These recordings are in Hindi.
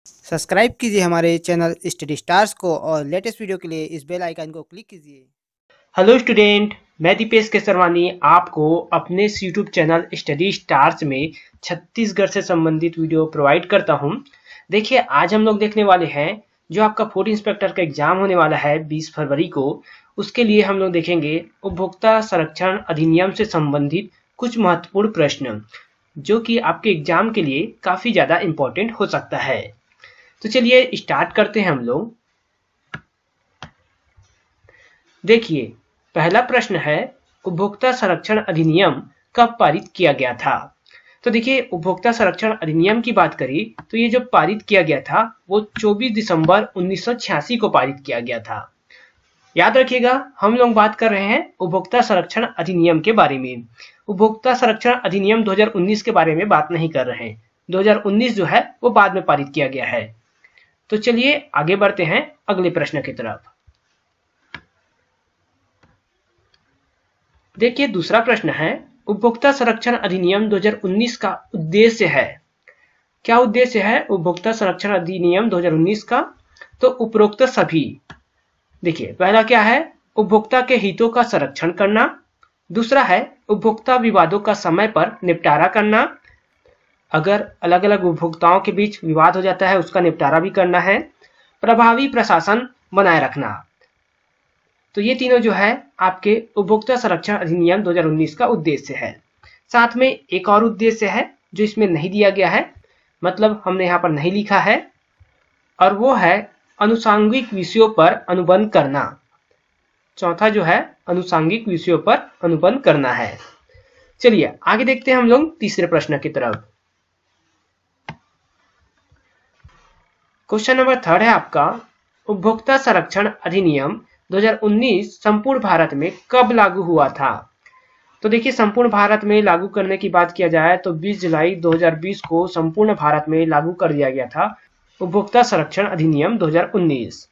सब्सक्राइब कीजिए हमारे चैनल स्टडी स्टार्स को और लेटेस्ट वीडियो के लिए इस बेल आइकन को क्लिक कीजिए। हेलो स्टूडेंट, मैं दीपेश केसरवानी आपको अपने यूट्यूब चैनल स्टडी स्टार्स में छत्तीसगढ़ से संबंधित वीडियो प्रोवाइड करता हूं। देखिए, आज हम लोग देखने वाले हैं जो आपका फूड इंस्पेक्टर का एग्जाम होने वाला है 20 फरवरी को। उसके लिए हम लोग देखेंगे उपभोक्ता संरक्षण अधिनियम से संबंधित कुछ महत्वपूर्ण प्रश्न जो कि आपके एग्जाम के लिए काफी ज्यादा इंपॉर्टेंट हो सकता है। तो चलिए स्टार्ट करते हैं हम लोग। देखिए, पहला प्रश्न है, उपभोक्ता संरक्षण अधिनियम कब पारित किया गया था? तो देखिए, उपभोक्ता संरक्षण अधिनियम की बात करें तो ये जो पारित किया गया था वो 24 दिसंबर 1986 को पारित किया गया था। याद रखिएगा, हम लोग बात कर रहे हैं उपभोक्ता संरक्षण अधिनियम के बारे में। उपभोक्ता संरक्षण अधिनियम 2019 के बारे में बात नहीं कर रहे हैं। 2019 जो है वो बाद में पारित किया गया है। तो चलिए आगे बढ़ते हैं अगले प्रश्न की तरफ। देखिए, दूसरा प्रश्न है, उपभोक्ता संरक्षण अधिनियम 2019 का उद्देश्य है। क्या उद्देश्य है उपभोक्ता संरक्षण अधिनियम 2019 का? तो उपरोक्त सभी। देखिए, पहला क्या है, उपभोक्ता के हितों का संरक्षण करना। दूसरा है उपभोक्ता विवादों का समय पर निपटारा करना। अगर अलग अलग उपभोक्ताओं के बीच विवाद हो जाता है उसका निपटारा भी करना है। प्रभावी प्रशासन बनाए रखना। तो ये तीनों जो है आपके उपभोक्ता संरक्षण अधिनियम 2019 का उद्देश्य है। साथ में एक और उद्देश्य है जो इसमें नहीं दिया गया है, मतलब हमने यहाँ पर नहीं लिखा है, और वो है अनुषांगिक विषयों पर अनुबंध करना। चौथा जो है अनुषांगिक विषयों पर अनुबंध करना है। चलिए आगे देखते हैं हम लोग तीसरे प्रश्न की तरफ। क्वेश्चन नंबर 3 है आपका, उपभोक्ता संरक्षण अधिनियम 2019 संपूर्ण भारत में कब लागू हुआ था? तो देखिए, संपूर्ण भारत में लागू करने की बात किया जाए तो 20 जुलाई 2020 को संपूर्ण भारत में लागू कर दिया गया था उपभोक्ता संरक्षण अधिनियम 2019।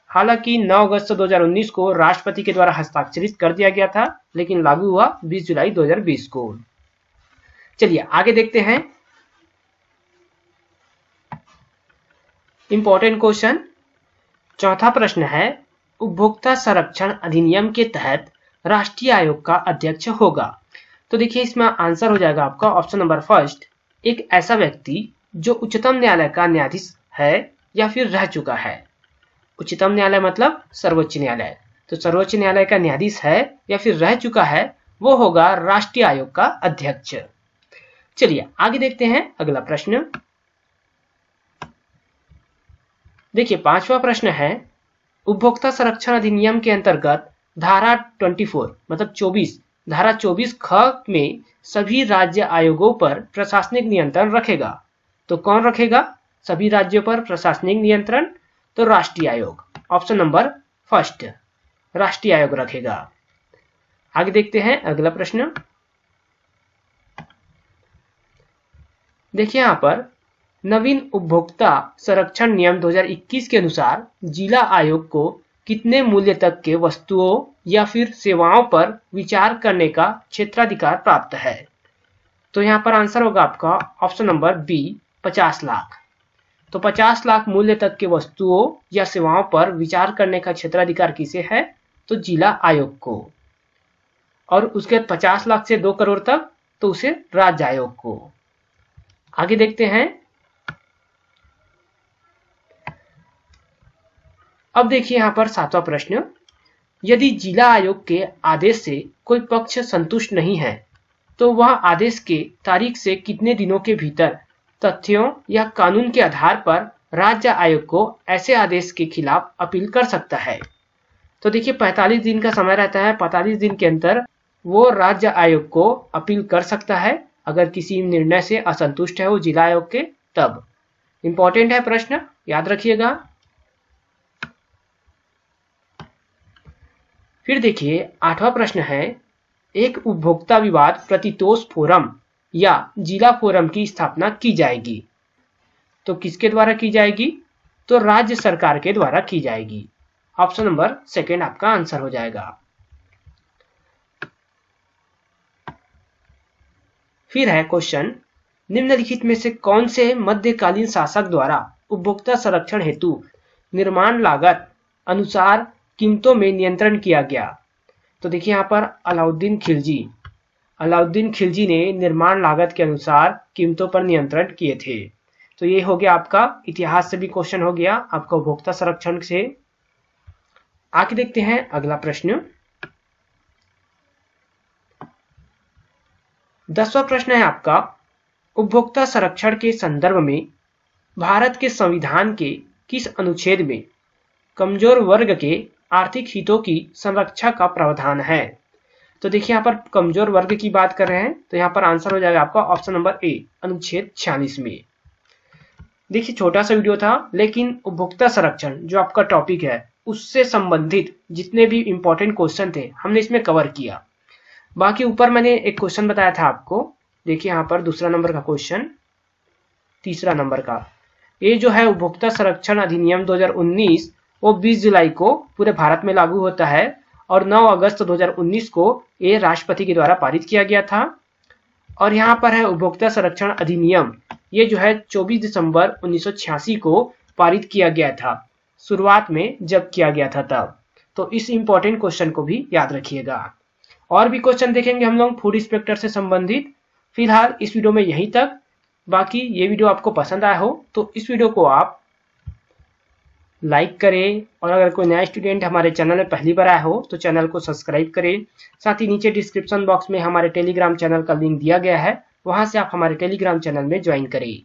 हालांकि 9 अगस्त 2019 को राष्ट्रपति के द्वारा हस्ताक्षरित कर दिया गया था, लेकिन लागू हुआ 20 जुलाई 2020 को। चलिए आगे देखते हैं इंपॉर्टेंट क्वेश्चन। चौथा प्रश्न है, उपभोक्ता संरक्षण अधिनियम के तहत राष्ट्रीय आयोग का अध्यक्ष होगा। तो देखिए, इसमें आंसर हो जाएगा आपका ऑप्शन नंबर फर्स्ट, एक ऐसा व्यक्ति जो उच्चतम न्यायालय का न्यायाधीश है या फिर रह चुका है। उच्चतम न्यायालय मतलब सर्वोच्च न्यायालय, तो सर्वोच्च न्यायालय का न्यायाधीश है या फिर रह चुका है, वो होगा राष्ट्रीय आयोग का अध्यक्ष। चलिए आगे देखते हैं अगला प्रश्न। देखिए, पांचवा प्रश्न है, उपभोक्ता संरक्षण अधिनियम के अंतर्गत धारा 24 मतलब 24 धारा 24 ख में सभी राज्य आयोगों पर प्रशासनिक नियंत्रण रखेगा। तो कौन रखेगा सभी राज्यों पर प्रशासनिक नियंत्रण? तो राष्ट्रीय आयोग, ऑप्शन नंबर फर्स्ट, राष्ट्रीय आयोग रखेगा। आगे देखते हैं अगला प्रश्न। देखिए, यहां पर नवीन उपभोक्ता संरक्षण नियम 2021 के अनुसार जिला आयोग को कितने मूल्य तक के वस्तुओं या फिर सेवाओं पर विचार करने का क्षेत्राधिकार प्राप्त है? तो यहाँ पर आंसर होगा आपका ऑप्शन नंबर बी, 50 लाख। तो 50 लाख मूल्य तक के वस्तुओं या सेवाओं पर विचार करने का क्षेत्राधिकार किसे है? तो जिला आयोग को। और उसके 50 लाख से 2 करोड़ तक तो उसे राज्य आयोग को। आगे देखते हैं। अब देखिए यहाँ पर सातवां प्रश्न, यदि जिला आयोग के आदेश से कोई पक्ष संतुष्ट नहीं है तो वह आदेश के तारीख से कितने दिनों के भीतर तथ्यों या कानून के आधार पर राज्य आयोग को ऐसे आदेश के खिलाफ अपील कर सकता है? तो देखिए, 45 दिन का समय रहता है। 45 दिन के अंदर वो राज्य आयोग को अपील कर सकता है अगर किसी निर्णय से असंतुष्ट है वो जिला आयोग के। तब इंपॉर्टेंट है प्रश्न, याद रखिएगा। फिर देखिए, आठवां प्रश्न है, एक उपभोक्ता विवाद प्रतितोष फोरम या जिला फोरम की स्थापना की जाएगी। तो किसके द्वारा की जाएगी? तो राज्य सरकार के द्वारा की जाएगी। ऑप्शन नंबर सेकंड आपका आंसर हो जाएगा। फिर है क्वेश्चन, निम्नलिखित में से कौन से मध्यकालीन शासक द्वारा उपभोक्ता संरक्षण हेतु निर्माण लागत अनुसार कीमतों में नियंत्रण किया गया? तो देखिए यहाँ पर अलाउद्दीन खिलजी ने निर्माण लागत के अनुसार कीमतों पर नियंत्रण किए थे। तो ये हो गया आपका इतिहास से भी क्वेश्चन हो गया आपका उपभोक्ता संरक्षण से। आगे देखते हैं अगला प्रश्न। 10वां प्रश्न है आपका, उपभोक्ता संरक्षण के संदर्भ में भारत के संविधान के किस अनुच्छेद में कमजोर वर्ग के आर्थिक हितों की संरक्षा का प्रावधान है? तो देखिए यहाँ पर कमजोर वर्ग की बात कर रहे हैं, तो यहाँ पर आंसर हो जाएगा आपका ऑप्शन नंबर ए, अनुच्छेद 46 में। देखिए छोटा सा वीडियो था, लेकिन उपभोक्ता संरक्षण जो आपका टॉपिक है उससे संबंधित जितने भी इंपॉर्टेंट क्वेश्चन थे हमने इसमें कवर किया। बाकी ऊपर मैंने एक क्वेश्चन बताया था आपको, देखिए यहाँ पर दूसरा नंबर का क्वेश्चन, तीसरा नंबर का, ये जो है उपभोक्ता संरक्षण अधिनियम 2019 वो 20 जुलाई को पूरे भारत में लागू होता है और 9 अगस्त 2019 को ये राष्ट्रपति के द्वारा पारित किया गया था। और यहाँ पर है उपभोक्ता संरक्षण अधिनियम, ये जो है 24 दिसंबर 1986 को पारित किया गया था, शुरुआत में जब किया गया था तब। तो इस इंपॉर्टेंट क्वेश्चन को भी याद रखिएगा। और भी क्वेश्चन देखेंगे हम लोग फूड इंस्पेक्टर से संबंधित। फिलहाल इस वीडियो में यहीं तक। बाकी ये वीडियो आपको पसंद आया हो तो इस वीडियो को आप लाइक करें, और अगर कोई नया स्टूडेंट हमारे चैनल में पहली बार आया हो तो चैनल को सब्सक्राइब करें। साथ ही नीचे डिस्क्रिप्शन बॉक्स में हमारे टेलीग्राम चैनल का लिंक दिया गया है, वहां से आप हमारे टेलीग्राम चैनल में ज्वाइन करें।